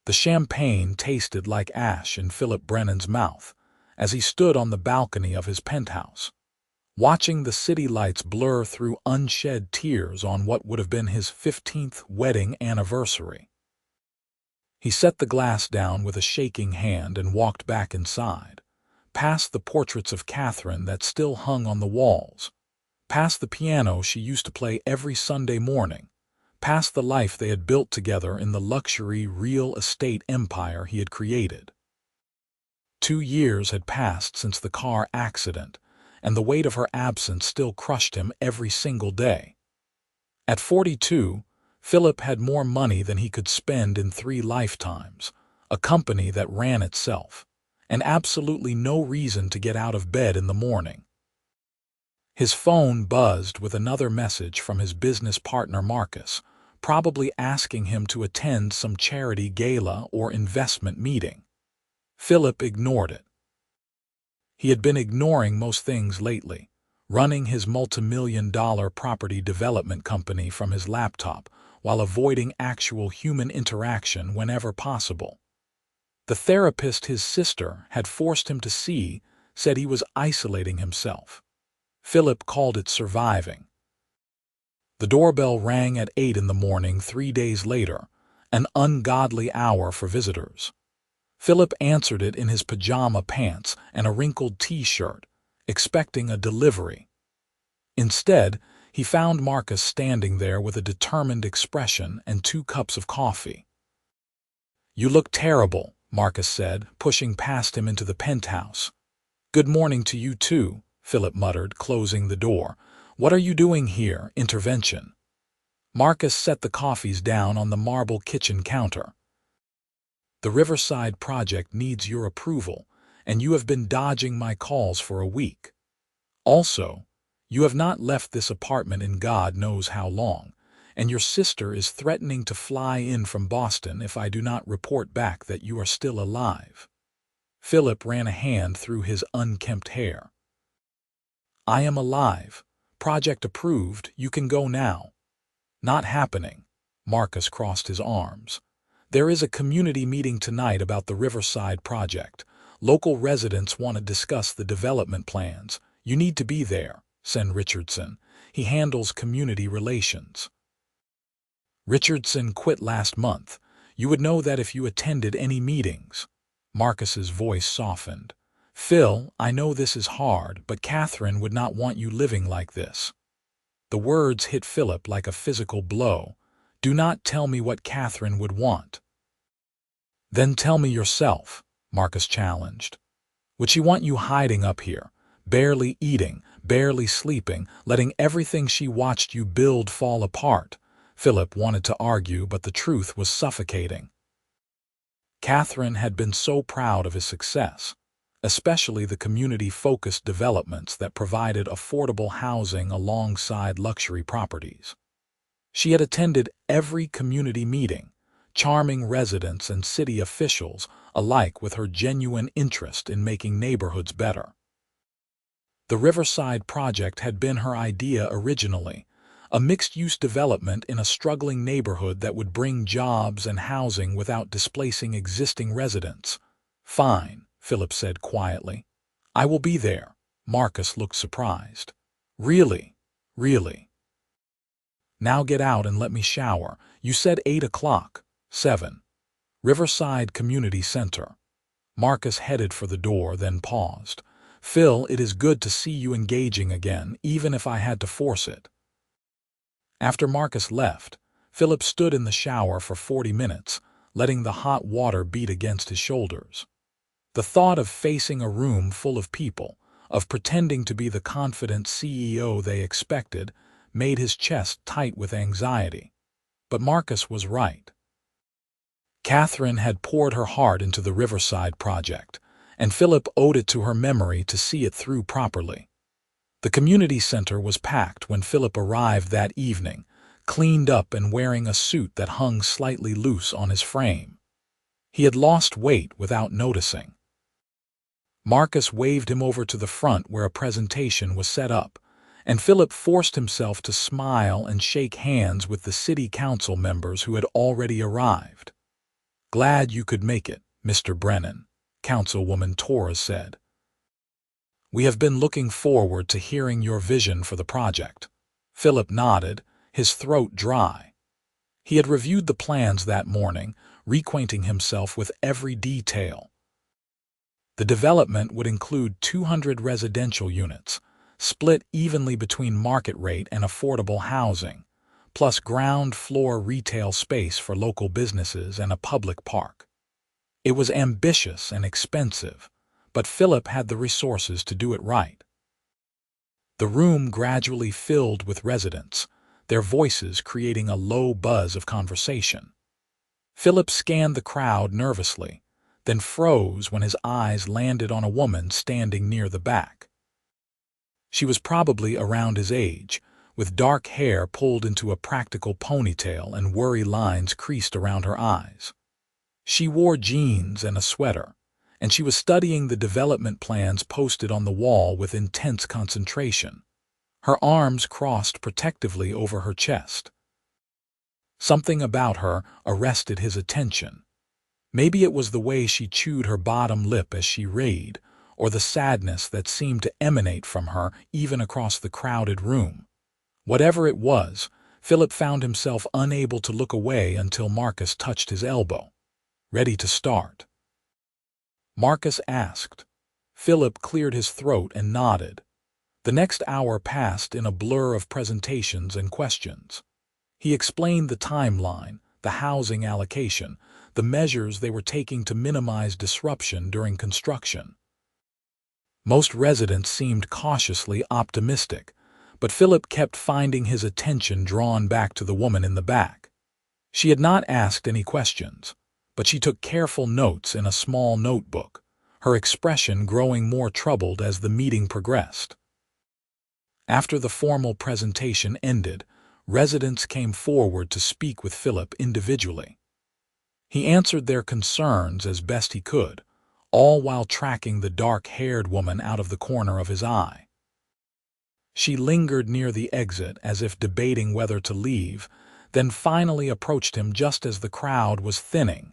The champagne tasted like ash in Philip Brennan's mouth as he stood on the balcony of his penthouse, watching the city lights blur through unshed tears on what would have been his 15th wedding anniversary. He set the glass down with a shaking hand and walked back inside, past the portraits of Catherine that still hung on the walls, past the piano she used to play every Sunday morning, past the life they had built together in the luxury real estate empire he had created. 2 years had passed since the car accident, and the weight of her absence still crushed him every single day. At 42, Philip had more money than he could spend in 3 lifetimes, a company that ran itself, and absolutely no reason to get out of bed in the morning. His phone buzzed with another message from his business partner Marcus, probably asking him to attend some charity gala or investment meeting. Philip ignored it. He had been ignoring most things lately, running his multimillion-dollar property development company from his laptop while avoiding actual human interaction whenever possible. The therapist his sister had forced him to see said he was isolating himself. Philip called it surviving. The doorbell rang at 8 in the morning 3 days later, an ungodly hour for visitors. Philip answered it in his pajama pants and a wrinkled t-shirt, expecting a delivery. Instead, he found Marcus standing there with a determined expression and 2 cups of coffee. "You look terrible," Marcus said, pushing past him into the penthouse. "Good morning to you too," Philip muttered, closing the door. "What are you doing here, intervention?" Marcus set the coffees down on the marble kitchen counter. "The Riverside project needs your approval, and you have been dodging my calls for a week. Also, you have not left this apartment in God knows how long, and your sister is threatening to fly in from Boston if I do not report back that you are still alive." Philip ran a hand through his unkempt hair. "I am alive. Project approved. You can go now." "Not happening." Marcus crossed his arms. "There is a community meeting tonight about the Riverside project. Local residents want to discuss the development plans. You need to be there. Send Richardson. He handles community relations." "Richardson quit last month. You would know that if you attended any meetings." Marcus's voice softened. "Phil, I know this is hard, but Catherine would not want you living like this." The words hit Philip like a physical blow. "Do not tell me what Catherine would want." "Then tell me yourself," Marcus challenged. "Would she want you hiding up here, barely eating, barely sleeping, letting everything she watched you build fall apart?" Philip wanted to argue, but the truth was suffocating. Catherine had been so proud of his success, especially the community-focused developments that provided affordable housing alongside luxury properties. She had attended every community meeting, charming residents and city officials alike with her genuine interest in making neighborhoods better. The Riverside project had been her idea originally, a mixed-use development in a struggling neighborhood that would bring jobs and housing without displacing existing residents. "Fine," Philip said quietly. "I will be there." Marcus looked surprised. "Really? Really? Now get out and let me shower. You said 8 o'clock. 7. Riverside Community Center." Marcus headed for the door, then paused. "Phil, it is good to see you engaging again, even if I had to force it." After Marcus left, Philip stood in the shower for 40 minutes, letting the hot water beat against his shoulders. The thought of facing a room full of people, of pretending to be the confident CEO they expected, made his chest tight with anxiety. But Marcus was right. Catherine had poured her heart into the Riverside project, and Philip owed it to her memory to see it through properly. The community center was packed when Philip arrived that evening, cleaned up and wearing a suit that hung slightly loose on his frame. He had lost weight without noticing. Marcus waved him over to the front where a presentation was set up, and Philip forced himself to smile and shake hands with the city council members who had already arrived. Glad you could make it, Mr. Brennan, Councilwoman Torres said. We have been looking forward to hearing your vision for the project. Philip nodded, his throat dry. He had reviewed the plans that morning, reacquainting himself with every detail. The development would include 200 residential units, split evenly between market rate and affordable housing, plus ground-floor retail space for local businesses and a public park. It was ambitious and expensive, but Philip had the resources to do it right. The room gradually filled with residents, their voices creating a low buzz of conversation. Philip scanned the crowd nervously, then froze when his eyes landed on a woman standing near the back. She was probably around his age, with dark hair pulled into a practical ponytail and worry lines creased around her eyes. She wore jeans and a sweater, and she was studying the development plans posted on the wall with intense concentration. Her arms crossed protectively over her chest. Something about her arrested his attention. Maybe it was the way she chewed her bottom lip as she read, or the sadness that seemed to emanate from her even across the crowded room. Whatever it was, Philip found himself unable to look away until Marcus touched his elbow. Ready to start? Marcus asked. Philip cleared his throat and nodded. The next hour passed in a blur of presentations and questions. He explained the timeline, the housing allocation, the measures they were taking to minimize disruption during construction. Most residents seemed cautiously optimistic, but Philip kept finding his attention drawn back to the woman in the back. She had not asked any questions, but she took careful notes in a small notebook, her expression growing more troubled as the meeting progressed. After the formal presentation ended, residents came forward to speak with Philip individually. He answered their concerns as best he could, all while tracking the dark-haired woman out of the corner of his eye. She lingered near the exit as if debating whether to leave, then finally approached him just as the crowd was thinning.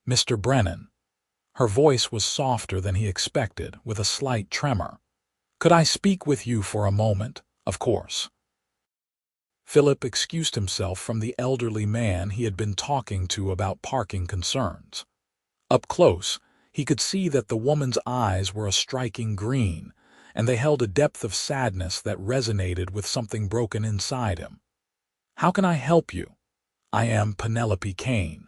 Mr. Brennan. Her voice was softer than he expected, with a slight tremor. Could I speak with you for a moment? Of course. Philip excused himself from the elderly man he had been talking to about parking concerns. Up close, he could see that the woman's eyes were a striking green, and they held a depth of sadness that resonated with something broken inside him. How can I help you? I am Penelope Kane.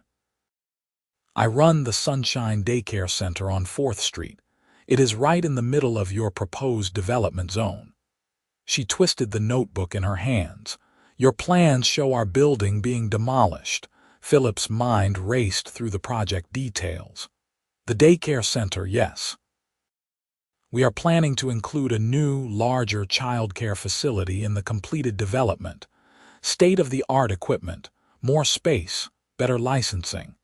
I run the Sunshine Daycare Center on 4th Street. It is right in the middle of your proposed development zone. She twisted the notebook in her hands. Your plans show our building being demolished. Philip's mind raced through the project details. The daycare center, yes. We are planning to include a new, larger childcare facility in the completed development. State-of-the-art equipment, more space, better licensing.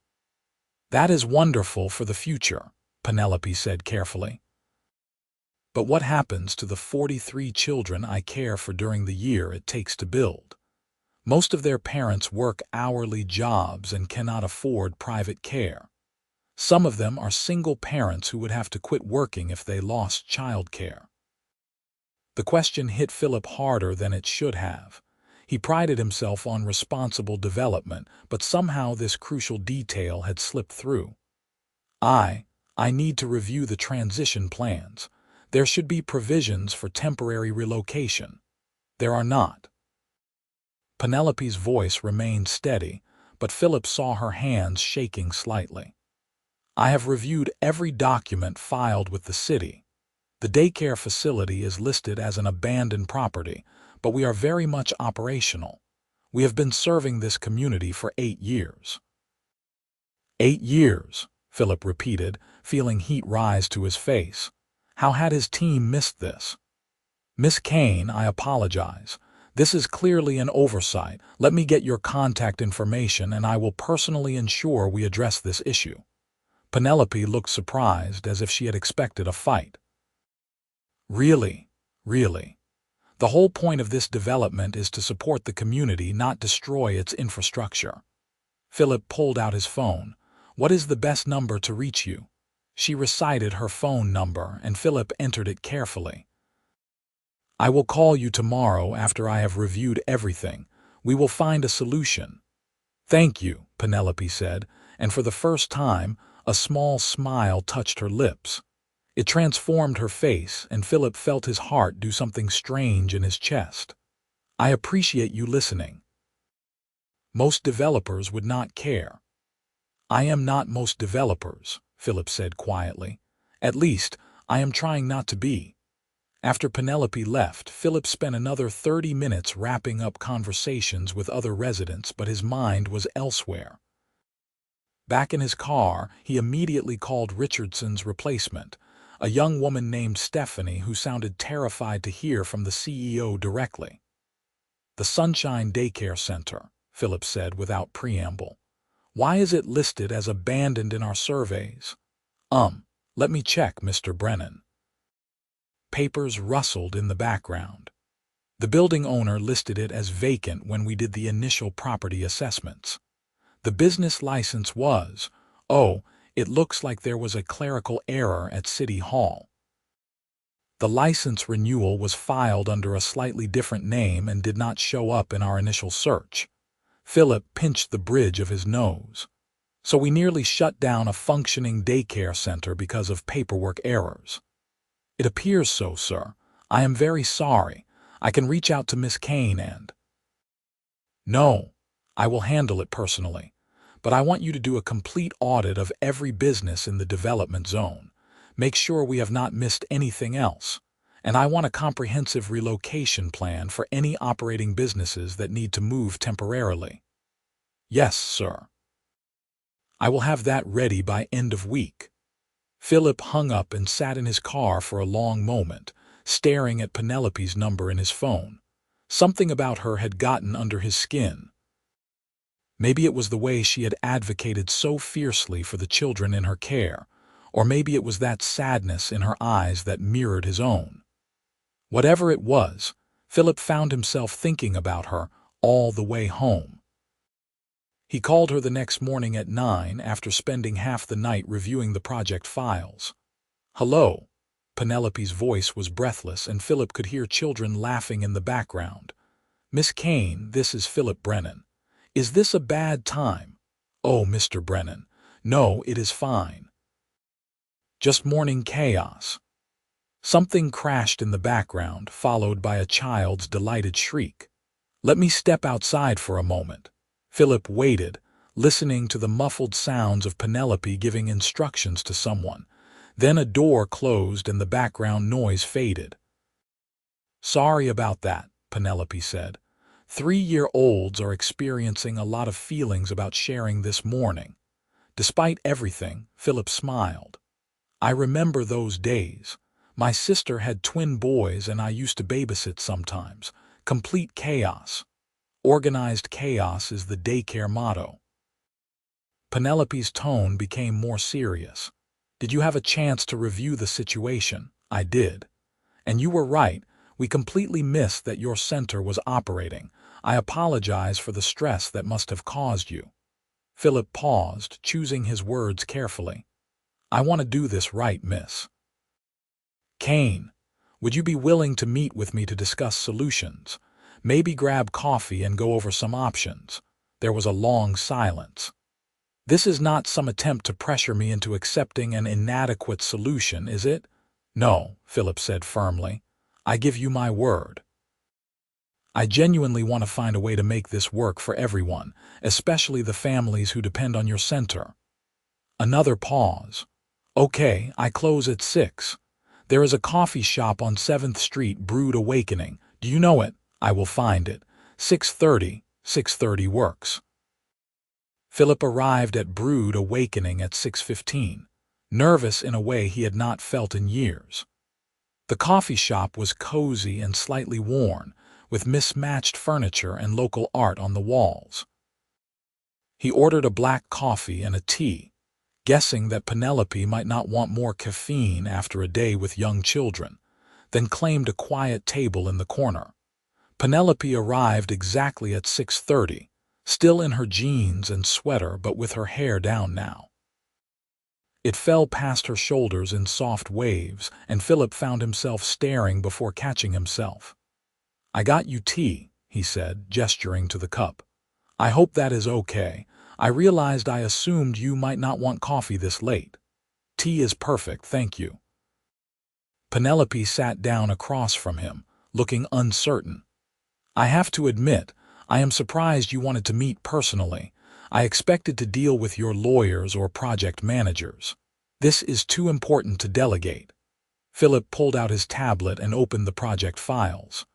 That is wonderful for the future, Penelope said carefully. But what happens to the 43 children I care for during the year it takes to build? Most of their parents work hourly jobs and cannot afford private care. Some of them are single parents who would have to quit working if they lost childcare. The question hit Philip harder than it should have. He prided himself on responsible development, but somehow this crucial detail had slipped through. I need to review the transition plans. There should be provisions for temporary relocation. There are not. Penelope's voice remained steady, but Philip saw her hands shaking slightly. I have reviewed every document filed with the city. The daycare facility is listed as an abandoned property, but we are very much operational. We have been serving this community for 8 years. 8 years, Philip repeated, feeling heat rise to his face. How had his team missed this? Miss Kane, I apologize. This is clearly an oversight. Let me get your contact information and I will personally ensure we address this issue. Penelope looked surprised, as if she had expected a fight. Really? The whole point of this development is to support the community, not destroy its infrastructure. Philip pulled out his phone. What is the best number to reach you? She recited her phone number, and Philip entered it carefully. I will call you tomorrow after I have reviewed everything. We will find a solution. Thank you, Penelope said, and for the first time, a small smile touched her lips. It transformed her face, and Philip felt his heart do something strange in his chest. I appreciate you listening. Most developers would not care. I am not most developers, Philip said quietly. At least, I am trying not to be. After Penelope left, Philip spent another 30 minutes wrapping up conversations with other residents, but his mind was elsewhere. Back in his car, he immediately called Richardson's replacement, a young woman named Stephanie who sounded terrified to hear from the CEO directly. The Sunshine Daycare Center, Philip said without preamble. Why is it listed as abandoned in our surveys? Let me check, Mr. Brennan. Papers rustled in the background. The building owner listed it as vacant when we did the initial property assessments. The business license was, it looks like there was a clerical error at City Hall. The license renewal was filed under a slightly different name and did not show up in our initial search. Philip pinched the bridge of his nose. So we nearly shut down a functioning daycare center because of paperwork errors. It appears so, sir. I am very sorry. I can reach out to Miss Kane and... No, I will handle it personally. But I want you to do a complete audit of every business in the development zone. Make sure we have not missed anything else. And I want a comprehensive relocation plan for any operating businesses that need to move temporarily. Yes, sir. I will have that ready by end of week. Philip hung up and sat in his car for a long moment, staring at Penelope's number in his phone. Something about her had gotten under his skin. Maybe it was the way she had advocated so fiercely for the children in her care, or maybe it was that sadness in her eyes that mirrored his own. Whatever it was, Philip found himself thinking about her all the way home. He called her the next morning at 9 after spending half the night reviewing the project files. Hello. Penelope's voice was breathless, and Philip could hear children laughing in the background. Miss Kane, this is Philip Brennan. Is this a bad time? Oh, Mr. Brennan. No, it is fine. Just morning chaos. Something crashed in the background, followed by a child's delighted shriek. Let me step outside for a moment. Philip waited, listening to the muffled sounds of Penelope giving instructions to someone. Then a door closed and the background noise faded. Sorry about that, Penelope said. 3-year-olds are experiencing a lot of feelings about sharing this morning. Despite everything, Philip smiled. I remember those days. My sister had twin boys and I used to babysit sometimes. Complete chaos. Organized chaos is the daycare motto. Penelope's tone became more serious. Did you have a chance to review the situation? I did. And you were right. We completely missed that your center was operating. I apologize for the stress that must have caused you. Philip paused, choosing his words carefully. I want to do this right, miss. Kane, would you be willing to meet with me to discuss solutions? Maybe grab coffee and go over some options. There was a long silence. This is not some attempt to pressure me into accepting an inadequate solution, is it? No, Philip said firmly. I give you my word. I genuinely want to find a way to make this work for everyone, especially the families who depend on your center. Another pause. Okay, I close at 6. There is a coffee shop on 7th Street, Brood Awakening. Do you know it? I will find it. 6:30. 6:30 works. Philip arrived at Brood Awakening at 6:15, nervous in a way he had not felt in years. The coffee shop was cozy and slightly worn, with mismatched furniture and local art on the walls. He ordered a black coffee and a tea, guessing that Penelope might not want more caffeine after a day with young children, then claimed a quiet table in the corner. Penelope arrived exactly at 6:30, still in her jeans and sweater but with her hair down now. It fell past her shoulders in soft waves, and Philip found himself staring before catching himself. "I got you tea," he said, gesturing to the cup. "I hope that is okay. I realized I assumed you might not want coffee this late. Tea is perfect, thank you." Penelope sat down across from him, looking uncertain. "I have to admit, I am surprised you wanted to meet personally. I expected to deal with your lawyers or project managers. This is too important to delegate." Philip pulled out his tablet and opened the project files.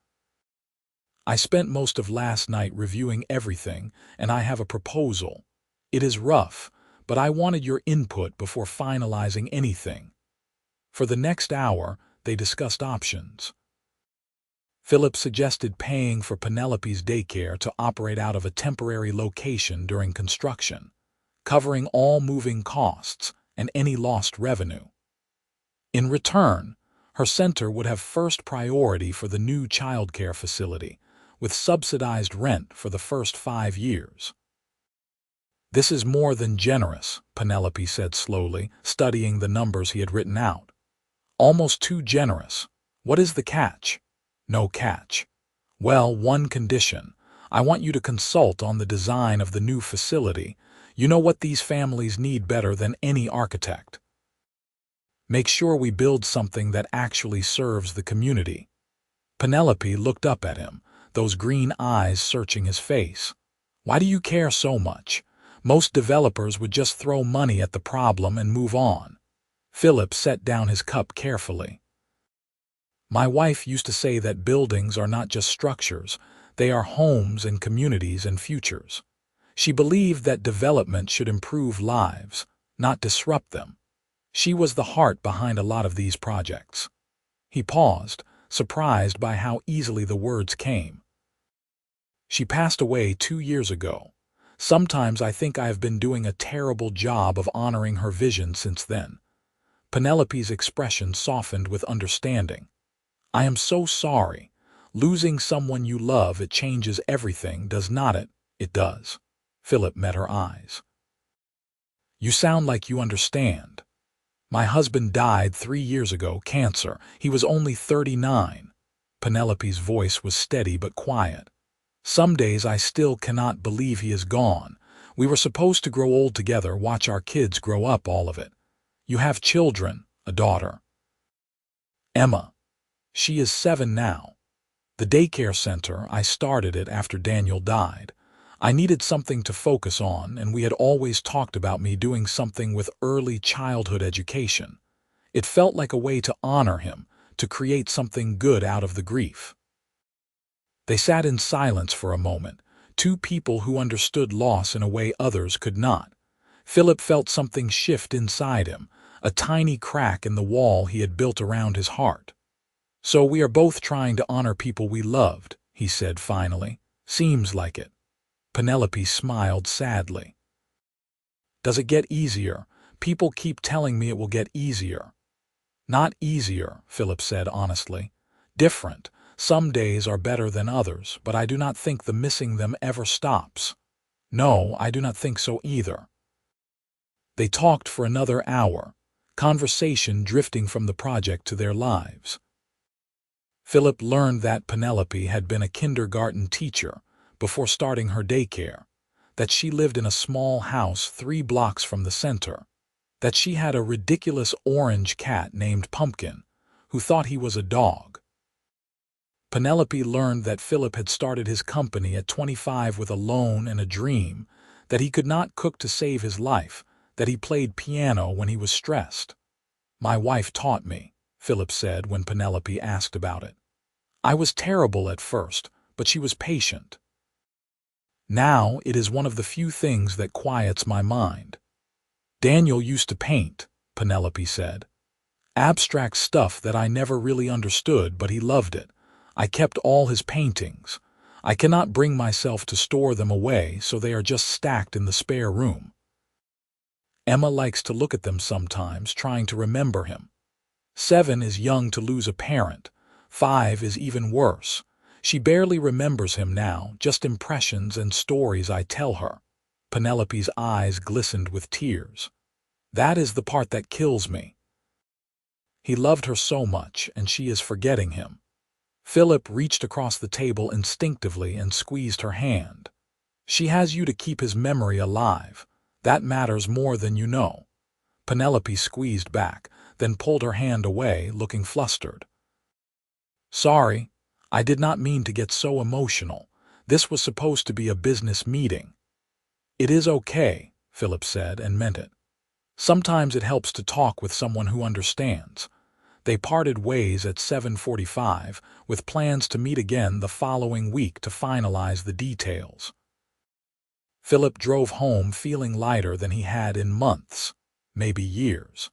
"I spent most of last night reviewing everything, and I have a proposal. It is rough, but I wanted your input before finalizing anything." For the next hour, they discussed options. Philip suggested paying for Penelope's daycare to operate out of a temporary location during construction, covering all moving costs and any lost revenue. In return, her center would have first priority for the new childcare facility, with subsidized rent for the first 5 years. "This is more than generous," Penelope said slowly, studying the numbers he had written out. "Almost too generous. What is the catch?" "No catch." "Well, one condition. I want you to consult on the design of the new facility. You know what these families need better than any architect. Make sure we build something that actually serves the community." Penelope looked up at him, those green eyes searching his face. "Why do you care so much? Most developers would just throw money at the problem and move on." Philip set down his cup carefully. "My wife used to say that buildings are not just structures, they are homes and communities and futures. She believed that development should improve lives, not disrupt them. She was the heart behind a lot of these projects." He paused, surprised by how easily the words came. "She passed away 2 years ago. Sometimes I think I have been doing a terrible job of honoring her vision since then." Penelope's expression softened with understanding. "I am so sorry. Losing someone you love, it changes everything, does not it?" "It does." Philip met her eyes. "You sound like you understand. My husband died 3 years ago, cancer. He was only 39. Penelope's voice was steady but quiet. "Some days I still cannot believe he is gone. We were supposed to grow old together, watch our kids grow up, all of it. You have children, a daughter." "Emma. She is 7 now. The daycare center, I started it after Daniel died. I needed something to focus on, and we had always talked about me doing something with early childhood education. It felt like a way to honor him, to create something good out of the grief." They sat in silence for a moment, two people who understood loss in a way others could not. Philip felt something shift inside him, a tiny crack in the wall he had built around his heart. "So we are both trying to honor people we loved," he said finally. "Seems like it." Penelope smiled sadly. "Does it get easier? People keep telling me it will get easier." "Not easier," Philip said honestly. "Different. Some days are better than others, but I do not think the missing them ever stops." "No, I do not think so either." They talked for another hour, conversation drifting from the project to their lives. Philip learned that Penelope had been a kindergarten teacher before starting her daycare, that she lived in a small house 3 blocks from the center, that she had a ridiculous orange cat named Pumpkin, who thought he was a dog. Penelope learned that Philip had started his company at 25 with a loan and a dream, that he could not cook to save his life, that he played piano when he was stressed. "My wife taught me," Philip said when Penelope asked about it. "I was terrible at first, but she was patient. Now it is one of the few things that quiets my mind." "Daniel used to paint," Penelope said. "Abstract stuff that I never really understood, but he loved it. I kept all his paintings. I cannot bring myself to store them away, so they are just stacked in the spare room. Emma likes to look at them sometimes, trying to remember him. 7 is young to lose a parent. 5 is even worse. She barely remembers him now, just impressions and stories I tell her." Penelope's eyes glistened with tears. That is the part that kills me. He loved her so much, and she is forgetting him. Philip reached across the table instinctively and squeezed her hand. She has you to keep his memory alive. That matters more than you know. Penelope squeezed back, then pulled her hand away, looking flustered. Sorry, I did not mean to get so emotional. This was supposed to be a business meeting. It is okay, Philip said, and meant it. Sometimes it helps to talk with someone who understands. They parted ways at 7:45, with plans to meet again the following week to finalize the details. Philip drove home feeling lighter than he had in months, maybe years.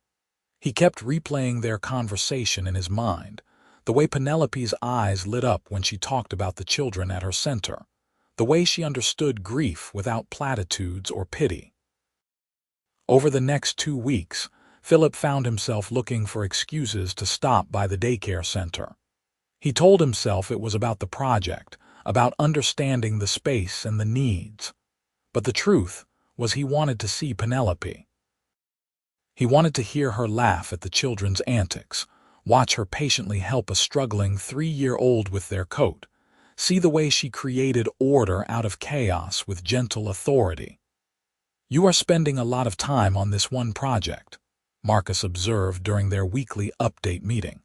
He kept replaying their conversation in his mind, the way Penelope's eyes lit up when she talked about the children at her center, the way she understood grief without platitudes or pity. Over the next 2 weeks, Philip found himself looking for excuses to stop by the daycare center. He told himself it was about the project, about understanding the space and the needs. But the truth was he wanted to see Penelope. He wanted to hear her laugh at the children's antics, watch her patiently help a struggling 3-year-old with their coat, see the way she created order out of chaos with gentle authority. You are spending a lot of time on this one project, Marcus observed during their weekly update meeting.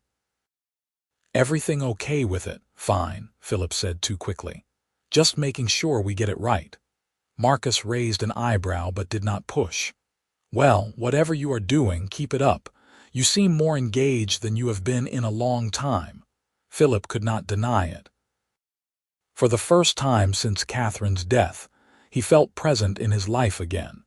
Everything okay with it? Fine, Philip said too quickly. Just making sure we get it right. Marcus raised an eyebrow but did not push. Well, whatever you are doing, keep it up. You seem more engaged than you have been in a long time. Philip could not deny it. For the first time since Catherine's death, he felt present in his life again.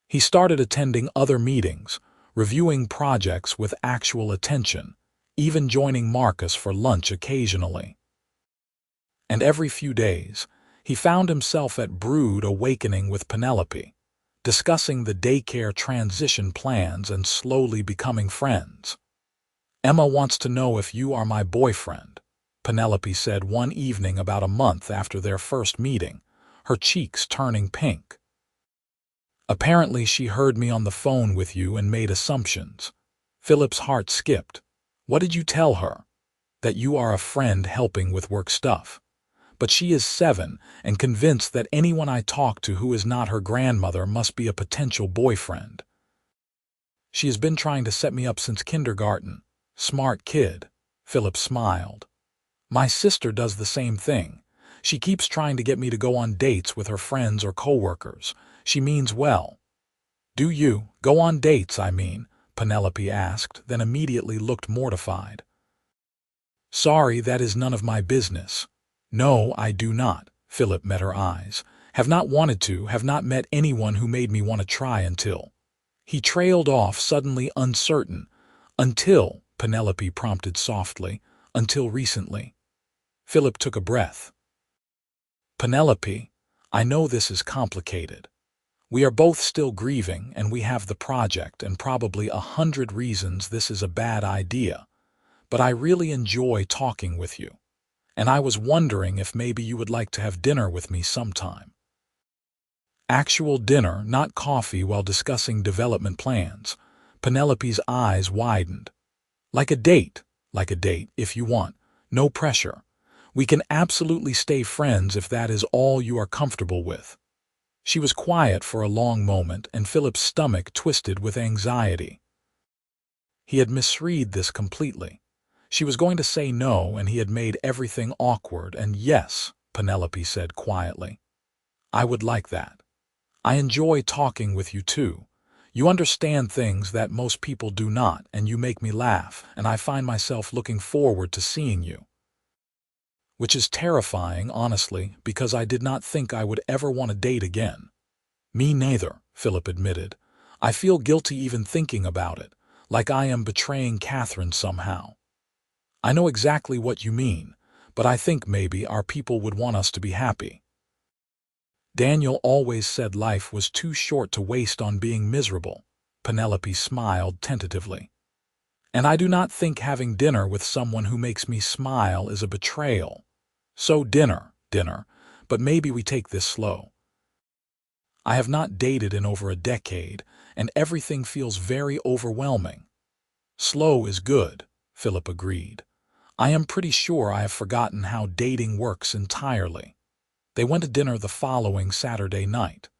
He started attending other meetings, reviewing projects with actual attention, even joining Marcus for lunch occasionally. And every few days, he found himself at Brood Awakening with Penelope, discussing the daycare transition plans and slowly becoming friends. Emma wants to know if you are my boyfriend, Penelope said one evening about a month after their first meeting, her cheeks turning pink. Apparently she heard me on the phone with you and made assumptions. Philip's heart skipped. What did you tell her? That you are a friend helping with work stuff. But she is 7 and convinced that anyone I talk to who is not her grandmother must be a potential boyfriend. She has been trying to set me up since kindergarten. Smart kid, Philip smiled. My sister does the same thing. She keeps trying to get me to go on dates with her friends or coworkers. She means well. Do you go on dates, I mean? Penelope asked, then immediately looked mortified. Sorry, that is none of my business. No, I do not, Philip met her eyes. Have not wanted to, have not met anyone who made me want to try until. He trailed off, suddenly uncertain. Until, Penelope prompted softly, until recently. Philip took a breath. Penelope, I know this is complicated. We are both still grieving, and we have the project and probably 100 reasons this is a bad idea. But I really enjoy talking with you. And I was wondering if maybe you would like to have dinner with me sometime. Actual dinner, not coffee while discussing development plans. Penelope's eyes widened. Like a date, if you want. No pressure. We can absolutely stay friends if that is all you are comfortable with. She was quiet for a long moment, and Philip's stomach twisted with anxiety. He had misread this completely. She was going to say no, and he had made everything awkward, and yes, Penelope said quietly. I would like that. I enjoy talking with you too. You understand things that most people do not, and you make me laugh, and I find myself looking forward to seeing you. Which is terrifying, honestly, because I did not think I would ever want to date again. Me neither, Philip admitted. I feel guilty even thinking about it, like I am betraying Catherine somehow. I know exactly what you mean, but I think maybe our people would want us to be happy. Daniel always said life was too short to waste on being miserable. Penelope smiled tentatively. And I do not think having dinner with someone who makes me smile is a betrayal. So dinner, but maybe we take this slow. I have not dated in over a decade, and everything feels very overwhelming. Slow is good, Philip agreed. I am pretty sure I have forgotten how dating works entirely. They went to dinner the following Saturday night.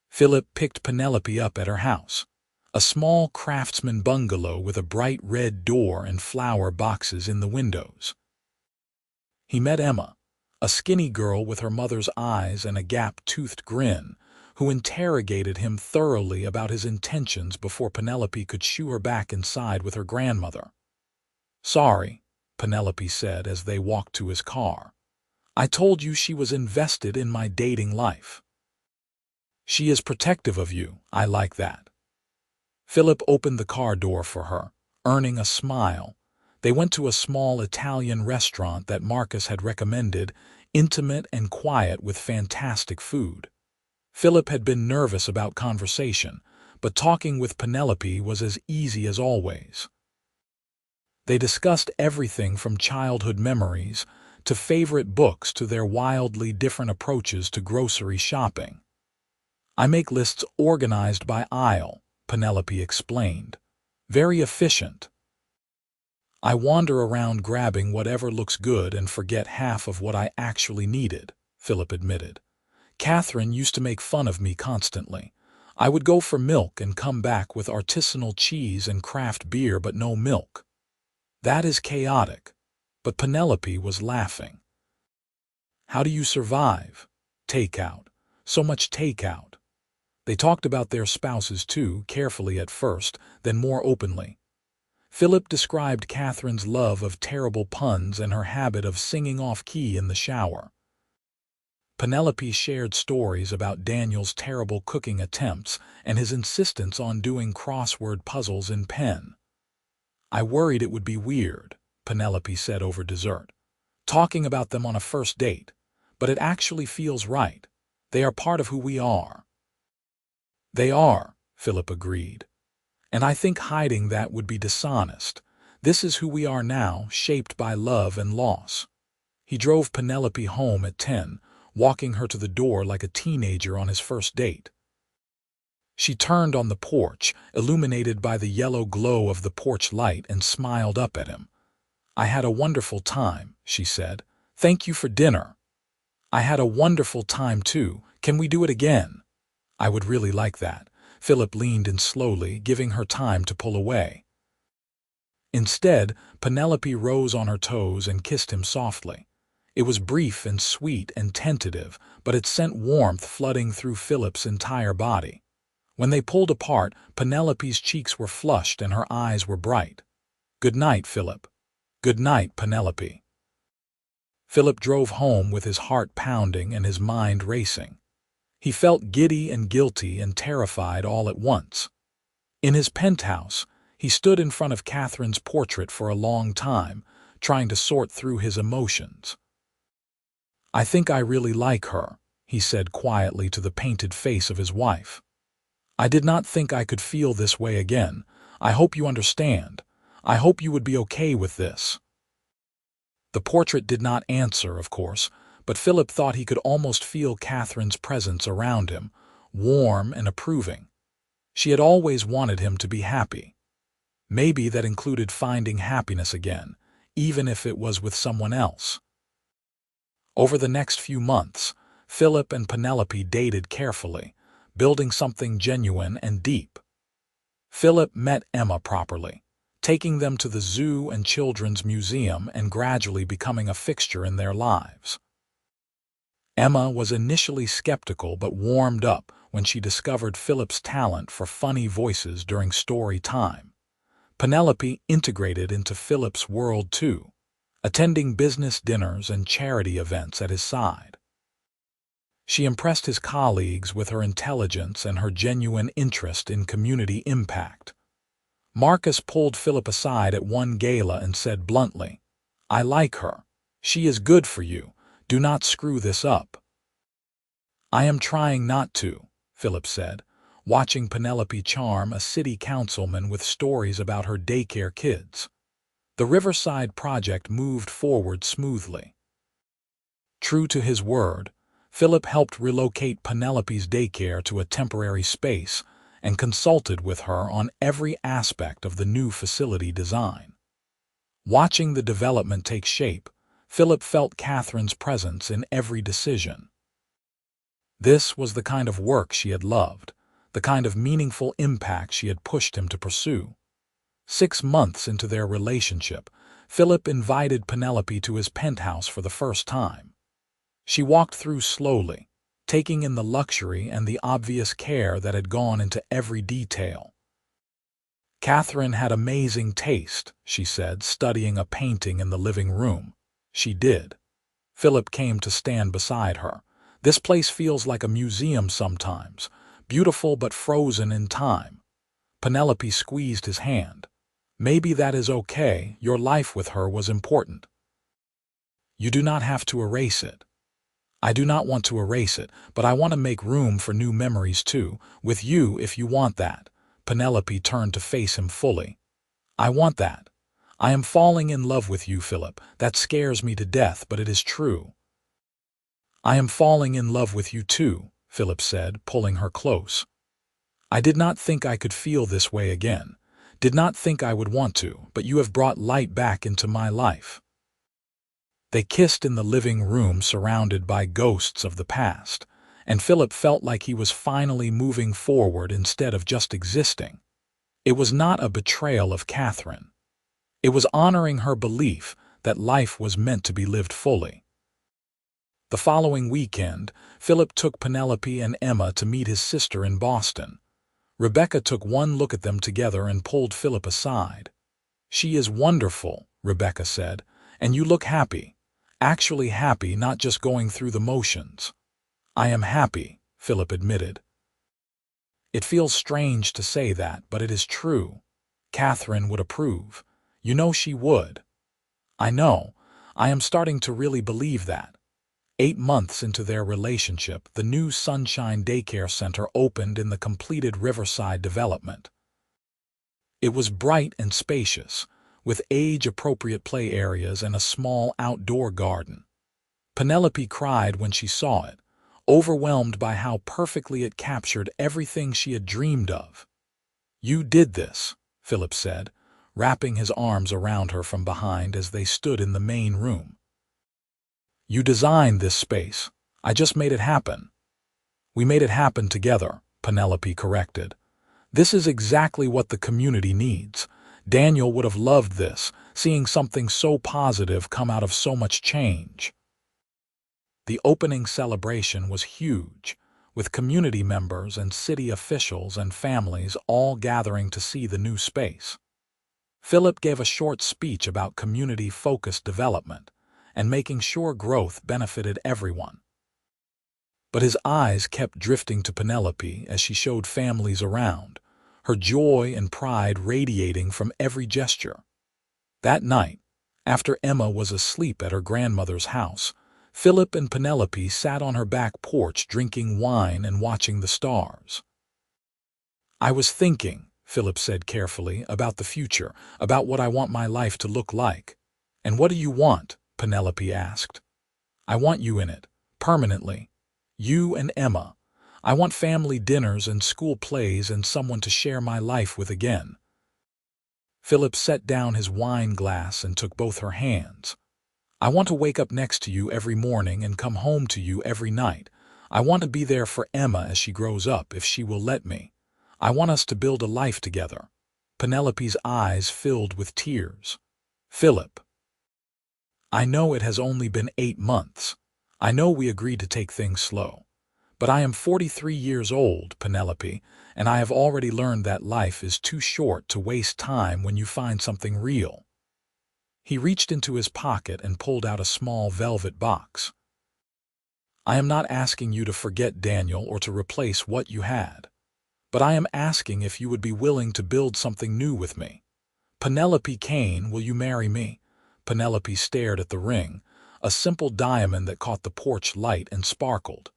Philip picked Penelope up at her house, a small craftsman bungalow with a bright red door and flower boxes in the windows. He met Emma, a skinny girl with her mother's eyes and a gap-toothed grin, who interrogated him thoroughly about his intentions before Penelope could shoo her back inside with her grandmother. "Sorry," Penelope said as they walked to his car. "I told you she was invested in my dating life." "She is protective of you. I like that." Philip opened the car door for her, earning a smile. They went to a small Italian restaurant that Marcus had recommended, intimate and quiet with fantastic food. Philip had been nervous about conversation, but talking with Penelope was as easy as always. They discussed everything from childhood memories to favorite books to their wildly different approaches to grocery shopping. "I make lists organized by aisle," Penelope explained. "Very efficient. I wander around grabbing whatever looks good and forget half of what I actually needed," Philip admitted. "Catherine used to make fun of me constantly. I would go for milk and come back with artisanal cheese and craft beer but no milk. That is chaotic." But Penelope was laughing. "How do you survive?" "Takeout. So much takeout." They talked about their spouses too, carefully at first, then more openly. Philip described Catherine's love of terrible puns and her habit of singing off-key in the shower. Penelope shared stories about Daniel's terrible cooking attempts and his insistence on doing crossword puzzles in pen. "I worried it would be weird," Penelope said over dessert, "talking about them on a first date, but it actually feels right. They are part of who we are." "They are," Philip agreed. "And I think hiding that would be dishonest. This is who we are now, shaped by love and loss." He drove Penelope home at 10, walking her to the door like a teenager on his first date. She turned on the porch, illuminated by the yellow glow of the porch light, and smiled up at him. "I had a wonderful time," she said. "Thank you for dinner." "I had a wonderful time too. Can we do it again?" "I would really like that." Philip leaned in slowly, giving her time to pull away. Instead, Penelope rose on her toes and kissed him softly. It was brief and sweet and tentative, but it sent warmth flooding through Philip's entire body. When they pulled apart, Penelope's cheeks were flushed and her eyes were bright. "Good night, Philip." "Good night, Penelope." Philip drove home with his heart pounding and his mind racing. He felt giddy and guilty and terrified all at once. In his penthouse, he stood in front of Catherine's portrait for a long time, trying to sort through his emotions. "I think I really like her," he said quietly to the painted face of his wife. "I did not think I could feel this way again. I hope you understand. I hope you would be okay with this." The portrait did not answer, of course, but Philip thought he could almost feel Catherine's presence around him, warm and approving. She had always wanted him to be happy. Maybe that included finding happiness again, even if it was with someone else. Over the next few months, Philip and Penelope dated carefully, building something genuine and deep. Philip met Emma properly, taking them to the zoo and children's museum and gradually becoming a fixture in their lives. Emma was initially skeptical but warmed up when she discovered Philip's talent for funny voices during story time. Penelope integrated into Philip's world too, attending business dinners and charity events at his side. She impressed his colleagues with her intelligence and her genuine interest in community impact. Marcus pulled Philip aside at one gala and said bluntly, "I like her. She is good for you. Do not screw this up." "I am trying not to," Philip said, watching Penelope charm a city councilman with stories about her daycare kids. The Riverside project moved forward smoothly. True to his word, Philip helped relocate Penelope's daycare to a temporary space, and consulted with her on every aspect of the new facility design. Watching the development take shape, Philip felt Catherine's presence in every decision. This was the kind of work she had loved, the kind of meaningful impact she had pushed him to pursue. 6 months into their relationship, Philip invited Penelope to his penthouse for the first time. She walked through slowly, taking in the luxury and the obvious care that had gone into every detail. "Catherine had amazing taste," she said, studying a painting in the living room. She did. Philip came to stand beside her. "This place feels like a museum sometimes, beautiful but frozen in time." Penelope squeezed his hand. "Maybe that is okay. Your life with her was important. You do not have to erase it." "I do not want to erase it, but I want to make room for new memories too, with you if you want that." Penelope turned to face him fully. "I want that. I am falling in love with you, Philip. That scares me to death, but it is true." "I am falling in love with you too," Philip said, pulling her close. "I did not think I could feel this way again. Did not think I would want to, but you have brought light back into my life." They kissed in the living room, surrounded by ghosts of the past, and Philip felt like he was finally moving forward instead of just existing. It was not a betrayal of Catherine. It was honoring her belief that life was meant to be lived fully. The following weekend, Philip took Penelope and Emma to meet his sister in Boston. Rebecca took one look at them together and pulled Philip aside. "She is wonderful," Rebecca said, "and you look happy. Actually happy, not just going through the motions." "I am happy," Philip admitted. "It feels strange to say that, but it is true. Catherine would approve. You know she would." "I know. I am starting to really believe that." 8 months into their relationship, the new Sunshine Daycare Center opened in the completed Riverside development. It was bright and spacious, with age-appropriate play areas and a small outdoor garden. Penelope cried when she saw it, overwhelmed by how perfectly it captured everything she had dreamed of. "You did this," Philip said, wrapping his arms around her from behind as they stood in the main room. "You designed this space. I just made it happen." "We made it happen together," Penelope corrected. "This is exactly what the community needs. Daniel would have loved this, seeing something so positive come out of so much change." The opening celebration was huge, with community members and city officials and families all gathering to see the new space. Philip gave a short speech about community-focused development and making sure growth benefited everyone. But his eyes kept drifting to Penelope as she showed families around, her joy and pride radiating from every gesture. That night, after Emma was asleep at her grandmother's house, Philip and Penelope sat on her back porch drinking wine and watching the stars. "I was thinking," Philip said carefully, "about the future, about what I want my life to look like." "And what do you want?" Penelope asked. "I want you in it, permanently. You and Emma. I want family dinners and school plays and someone to share my life with again." Philip set down his wine glass and took both her hands. "I want to wake up next to you every morning and come home to you every night. I want to be there for Emma as she grows up, if she will let me. I want us to build a life together." Penelope's eyes filled with tears. "Philip, I know it has only been 8 months. I know we agreed to take things slow. But I am 43 years old, Penelope, and I have already learned that life is too short to waste time when you find something real." He reached into his pocket and pulled out a small velvet box. "I am not asking you to forget Daniel or to replace what you had. But I am asking if you would be willing to build something new with me. Penelope Kane, will you marry me?" Penelope stared at the ring, a simple diamond that caught the porch light and sparkled.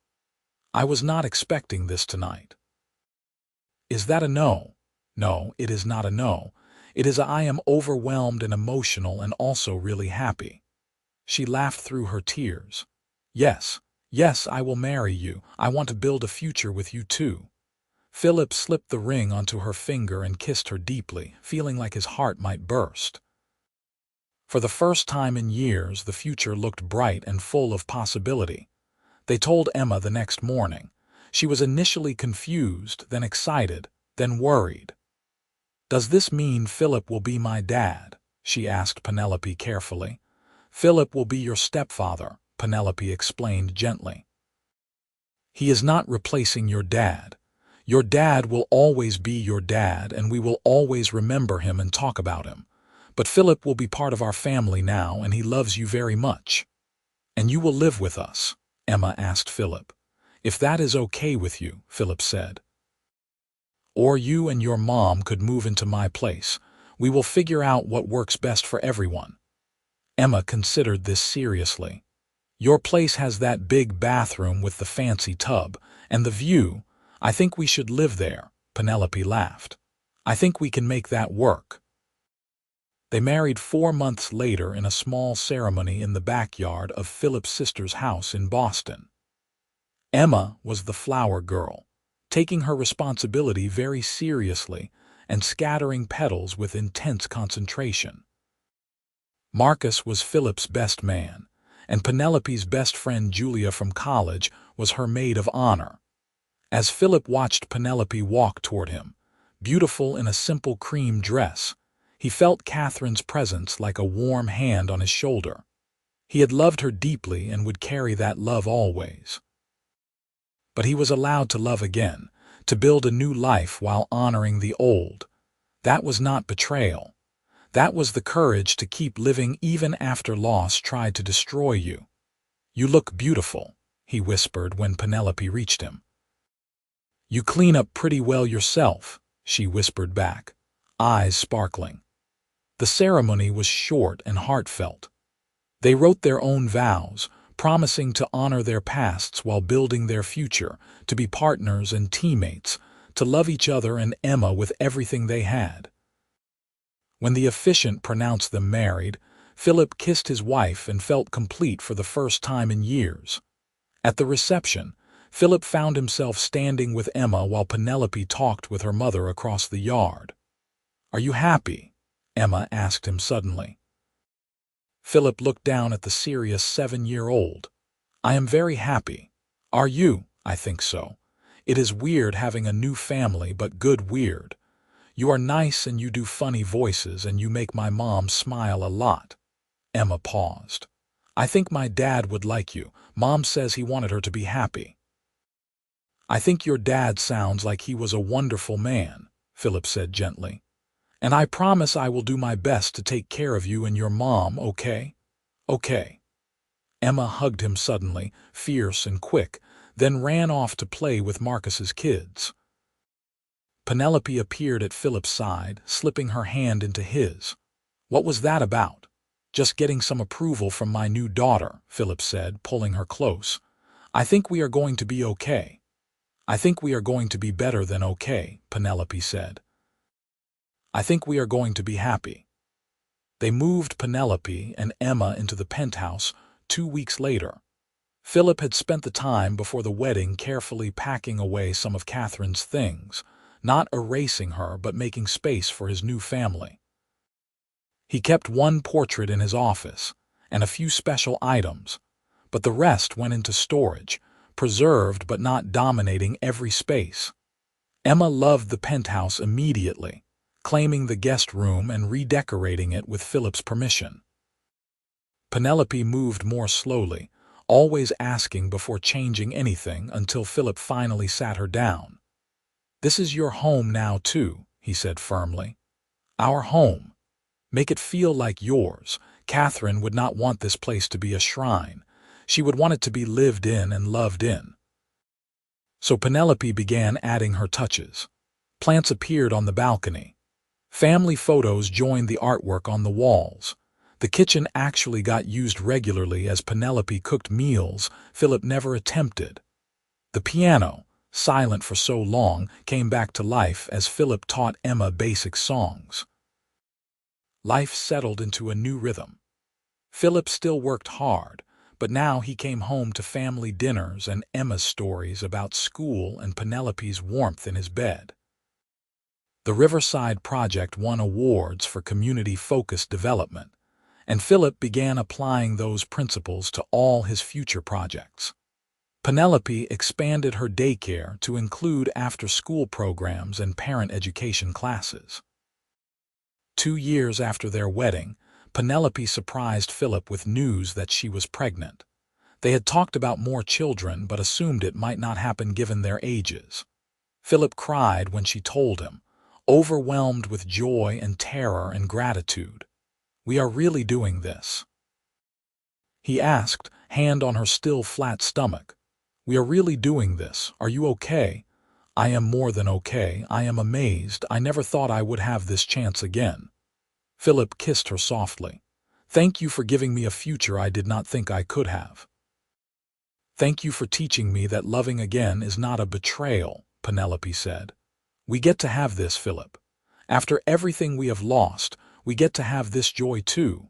"I was not expecting this tonight." "Is that a no?" "No, it is not a no. It is I am overwhelmed and emotional and also really happy." She laughed through her tears. "Yes, yes, I will marry you. I want to build a future with you too." Philip slipped the ring onto her finger and kissed her deeply, feeling like his heart might burst. For the first time in years, the future looked bright and full of possibility. They told Emma the next morning. She was initially confused, then excited, then worried. "Does this mean Philip will be my dad?" she asked Penelope carefully. "Philip will be your stepfather," Penelope explained gently. "He is not replacing your dad. Your dad will always be your dad, and we will always remember him and talk about him. But Philip will be part of our family now, and he loves you very much." "And you will live with us?" Emma asked Philip. "If that is okay with you," Philip said. "Or you and your mom could move into my place. We will figure out what works best for everyone." Emma considered this seriously. "Your place has that big bathroom with the fancy tub, and the view. I think we should live there," Penelope laughed. "I think we can make that work." They married 4 months later in a small ceremony in the backyard of Philip's sister's house in Boston. Emma was the flower girl, taking her responsibility very seriously and scattering petals with intense concentration. Marcus was Philip's best man, and Penelope's best friend Julia from college was her maid of honor. As Philip watched Penelope walk toward him, beautiful in a simple cream dress, he felt Catherine's presence like a warm hand on his shoulder. He had loved her deeply and would carry that love always. But he was allowed to love again, to build a new life while honoring the old. That was not betrayal. That was the courage to keep living even after loss tried to destroy you. "You look beautiful," he whispered when Penelope reached him. "You clean up pretty well yourself," she whispered back, eyes sparkling. The ceremony was short and heartfelt. They wrote their own vows, promising to honor their pasts while building their future, to be partners and teammates, to love each other and Emma with everything they had. When the officiant pronounced them married, Philip kissed his wife and felt complete for the first time in years. At the reception, Philip found himself standing with Emma while Penelope talked with her mother across the yard. "Are you happy?" Emma asked him suddenly. Philip looked down at the serious 7-year-old. "I am very happy. Are you?" "I think so. It is weird having a new family, but good weird. You are nice and you do funny voices and you make my mom smile a lot." Emma paused. "I think my dad would like you. Mom says he wanted her to be happy." "I think your dad sounds like he was a wonderful man," Philip said gently. "And I promise I will do my best to take care of you and your mom, okay?" "Okay." Emma hugged him suddenly, fierce and quick, then ran off to play with Marcus's kids. Penelope appeared at Philip's side, slipping her hand into his. "What was that about?" "Just getting some approval from my new daughter," Philip said, pulling her close. "I think we are going to be okay." "I think we are going to be better than okay," Penelope said. "I think we are going to be happy." They moved Penelope and Emma into the penthouse 2 weeks later. Philip had spent the time before the wedding carefully packing away some of Catherine's things, not erasing her but making space for his new family. He kept one portrait in his office and a few special items, but the rest went into storage, preserved but not dominating every space. Emma loved the penthouse immediately, claiming the guest room and redecorating it with Philip's permission. Penelope moved more slowly, always asking before changing anything until Philip finally sat her down. "This is your home now too," he said firmly. "Our home. Make it feel like yours. Catherine would not want this place to be a shrine. She would want it to be lived in and loved in." So Penelope began adding her touches. Plants appeared on the balcony. Family photos joined the artwork on the walls. The kitchen actually got used regularly as Penelope cooked meals Philip never attempted. The piano, silent for so long, came back to life as Philip taught Emma basic songs. Life settled into a new rhythm. Philip still worked hard, but now he came home to family dinners and Emma's stories about school and Penelope's warmth in his bed. The Riverside Project won awards for community-focused development, and Philip began applying those principles to all his future projects. Penelope expanded her daycare to include after-school programs and parent education classes. 2 years after their wedding, Penelope surprised Philip with news that she was pregnant. They had talked about more children but assumed it might not happen given their ages. Philip cried when she told him, overwhelmed with joy and terror and gratitude. "We are really doing this?" He asked, hand on her still flat stomach. "We are really doing this. Are you okay?" "I am more than okay. I am amazed. I never thought I would have this chance again." Philip kissed her softly. "Thank you for giving me a future I did not think I could have." "Thank you for teaching me that loving again is not a betrayal," Penelope said. "We get to have this, Philip. After everything we have lost, we get to have this joy too."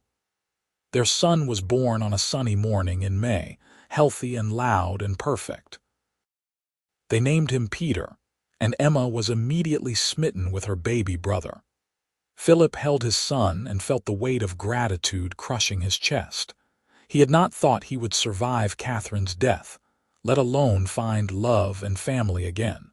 Their son was born on a sunny morning in May, healthy and loud and perfect. They named him Peter, and Emma was immediately smitten with her baby brother. Philip held his son and felt the weight of gratitude crushing his chest. He had not thought he would survive Catherine's death, let alone find love and family again.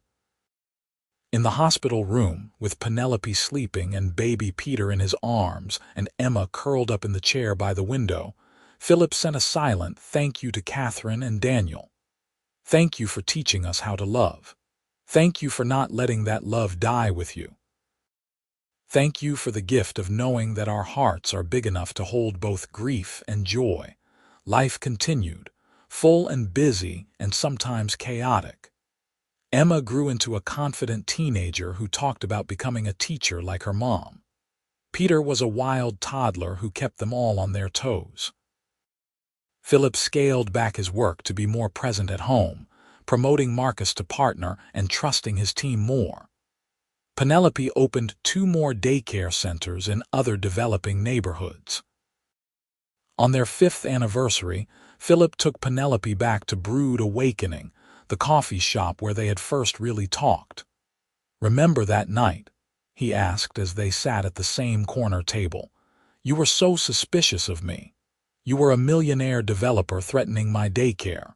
In the hospital room, with Penelope sleeping and baby Peter in his arms and Emma curled up in the chair by the window, Philip sent a silent thank you to Catherine and Daniel. "Thank you for teaching us how to love. Thank you for not letting that love die with you. Thank you for the gift of knowing that our hearts are big enough to hold both grief and joy." Life continued, full and busy and sometimes chaotic. Emma grew into a confident teenager who talked about becoming a teacher like her mom. Peter was a wild toddler who kept them all on their toes. Philip scaled back his work to be more present at home, promoting Marcus to partner and trusting his team more. Penelope opened 2 more daycare centers in other developing neighborhoods. On their 5th anniversary, Philip took Penelope back to Brood Awakening, the coffee shop where they had first really talked. "Remember that night?" he asked as they sat at the same corner table. "You were so suspicious of me. You were a millionaire developer threatening my daycare."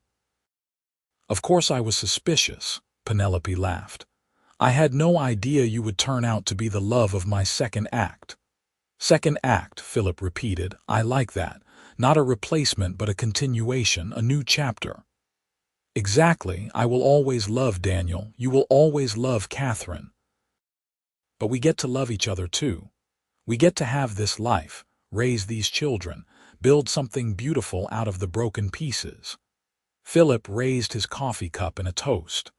"Of course I was suspicious," Penelope laughed. "I had no idea you would turn out to be the love of my second act." "Second act," Philip repeated. "I like that. Not a replacement but a continuation, a new chapter." "Exactly. I will always love Daniel. You will always love Catherine. But we get to love each other too. We get to have this life, raise these children, build something beautiful out of the broken pieces." Philip raised his coffee cup in a toast.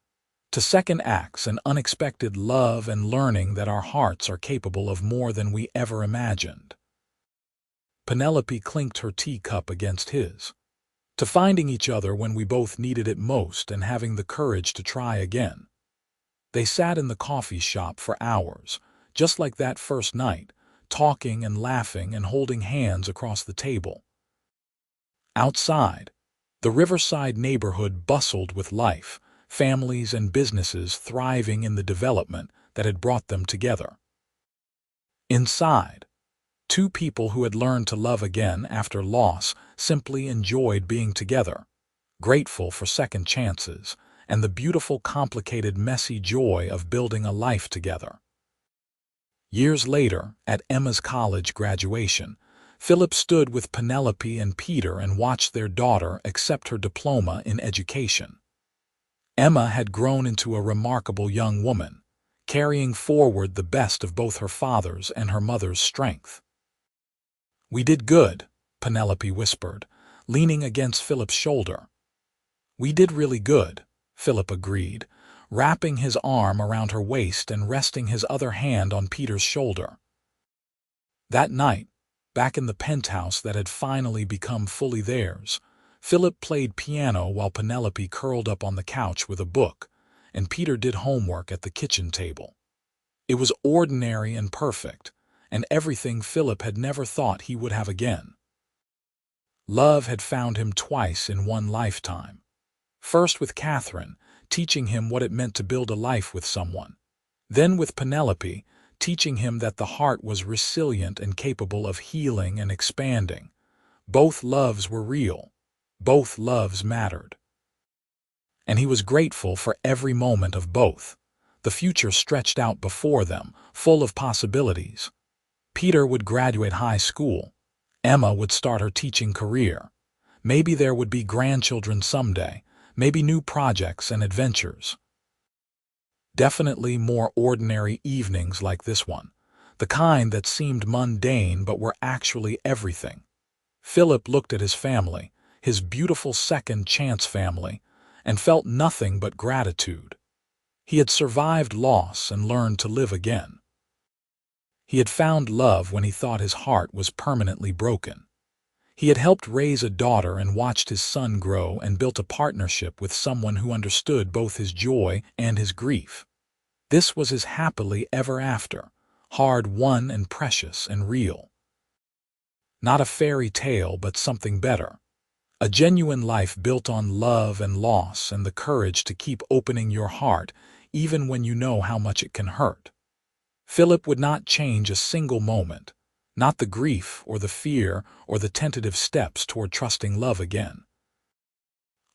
"To second acts and unexpected love and learning that our hearts are capable of more than we ever imagined." Penelope clinked her teacup against his. "To finding each other when we both needed it most and having the courage to try again." They sat in the coffee shop for hours, just like that first night, talking and laughing and holding hands across the table. Outside, the Riverside neighborhood bustled with life, families and businesses thriving in the development that had brought them together. Inside, 2 people who had learned to love again after loss simply enjoyed being together, grateful for second chances and the beautiful, complicated, messy joy of building a life together. Years later, at Emma's college graduation, Philip stood with Penelope and Peter and watched their daughter accept her diploma in education. Emma had grown into a remarkable young woman, carrying forward the best of both her father's and her mother's strength. "We did good," Penelope whispered, leaning against Philip's shoulder. "We did really good," Philip agreed, wrapping his arm around her waist and resting his other hand on Peter's shoulder. That night, back in the penthouse that had finally become fully theirs, Philip played piano while Penelope curled up on the couch with a book, and Peter did homework at the kitchen table. It was ordinary and perfect, and everything Philip had never thought he would have again. Love had found him twice in one lifetime. First with Catherine, teaching him what it meant to build a life with someone. Then with Penelope, teaching him that the heart was resilient and capable of healing and expanding. Both loves were real. Both loves mattered. And he was grateful for every moment of both. The future stretched out before them, full of possibilities. Peter would graduate high school. Emma would start her teaching career. Maybe there would be grandchildren someday, maybe new projects and adventures. Definitely more ordinary evenings like this one, the kind that seemed mundane but were actually everything. Philip looked at his family, his beautiful second chance family, and felt nothing but gratitude. He had survived loss and learned to live again. He had found love when he thought his heart was permanently broken. He had helped raise a daughter and watched his son grow and built a partnership with someone who understood both his joy and his grief. This was his happily ever after, hard-won and precious and real. Not a fairy tale, but something better. A genuine life built on love and loss and the courage to keep opening your heart even when you know how much it can hurt. Philip would not change a single moment, not the grief or the fear or the tentative steps toward trusting love again.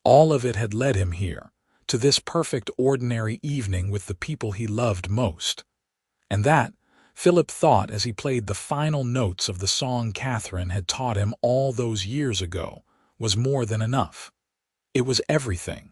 All of it had led him here, to this perfect ordinary evening with the people he loved most. And that, Philip thought as he played the final notes of the song Catherine had taught him all those years ago, was more than enough. It was everything.